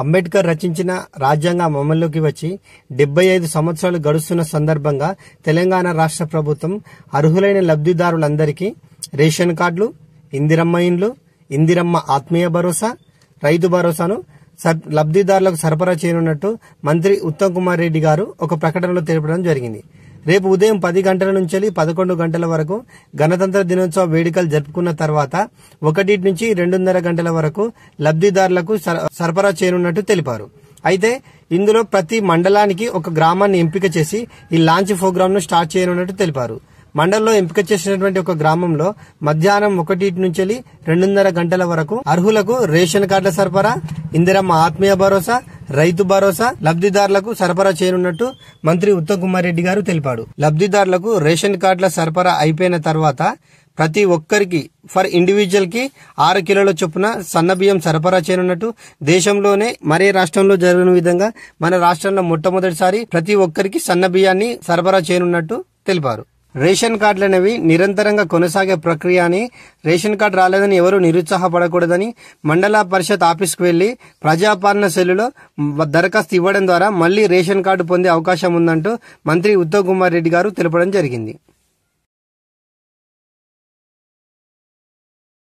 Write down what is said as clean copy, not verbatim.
అంబేద్కర్ రచించిన రాజ్యాంగం అమల్లోకి వచ్చి 75 సంవత్సరాలు గడుస్తున్న సందర్భంగా తెలంగాణ రాష్ట్ర ప్రభుత్వం అర్హులైన లబ్ధిదారులందరికీ రేషన్ కార్డులు, ఇందిరమ్మ ఇండ్లు, ఇందిరమ్మ ఆత్మీయ భరోసా, రైతు భరోసాను లబ్ధిదారులకు సరఫరా చేయనున్నట్టు మంత్రి ఉత్తమ్ కుమార్ రెడ్డి గారు ఒక ప్రకటనలో తెలపడం జరిగింది. రేపు ఉదయం 10 గంటల నుంచి 11 గంటల వరకు గణతంత్ర దినోత్సవ వేడుకలు జరుపుకున్న తర్వాత 1 నుంచి 2:30 గంటల వరకు లబ్ధిదారులకు సరఫరా చేయనున్నట్టు తెలిపారు. అయితే ఇందులో ప్రతి మండలానికి ఒక గ్రామాన్ని ఎంపిక చేసి ఈ లాంచ్ ప్రోగ్రామ్ ను స్టార్ట్ చేయనున్నట్టు తెలిపారు. మండలంలో ఎంపిక చేసినటువంటి ఒక గ్రామంలో మధ్యాహ్నం 1 నుంచి 2:30 గంటల వరకు అర్హులకు రేషన్ కార్డుల సరఫరా, ఇందిరమ్మ ఆత్మీయ భరోసా, రైతు భరోసా లబ్ధిదారులకు సరఫరా చేయనున్నట్టు మంత్రి ఉత్తమ్ కుమార్ రెడ్డి గారు తెలిపాడు. లబ్ధిదారులకు రేషన్ కార్డుల సరఫరా అయిపోయిన తర్వాత ప్రతి ఒక్కరికి ఫర్ ఇండివిజువల్ కి 6 కిలోల చొప్పున సన్నబియ్యం సరఫరా చేయనున్నట్టు, దేశంలోనే మరే రాష్ట్రంలో జరగని విధంగా మన రాష్ట్రంలో మొట్టమొదటిసారి ప్రతి ఒక్కరికి సన్నబియ్యాన్ని సరఫరా చేయనున్నట్టు తెలిపారు. రేషన్ కార్డులు అనేవి నిరంతరంగా కొనసాగే ప్రక్రియ అని, రేషన్ కార్డు రాలేదని ఎవరూ నిరుత్సాహపడకూడదని, మండల పరిషత్ ఆఫీస్కు వెళ్లి ప్రజాపాలన సెల్లులో దరఖాస్తు ఇవ్వడం ద్వారా మళ్లీ రేషన్ కార్డు పొందే అవకాశం ఉందంటూ మంత్రి ఉత్తమ్ కుమార్ రెడ్డి గారు తెలపడం జరిగింది.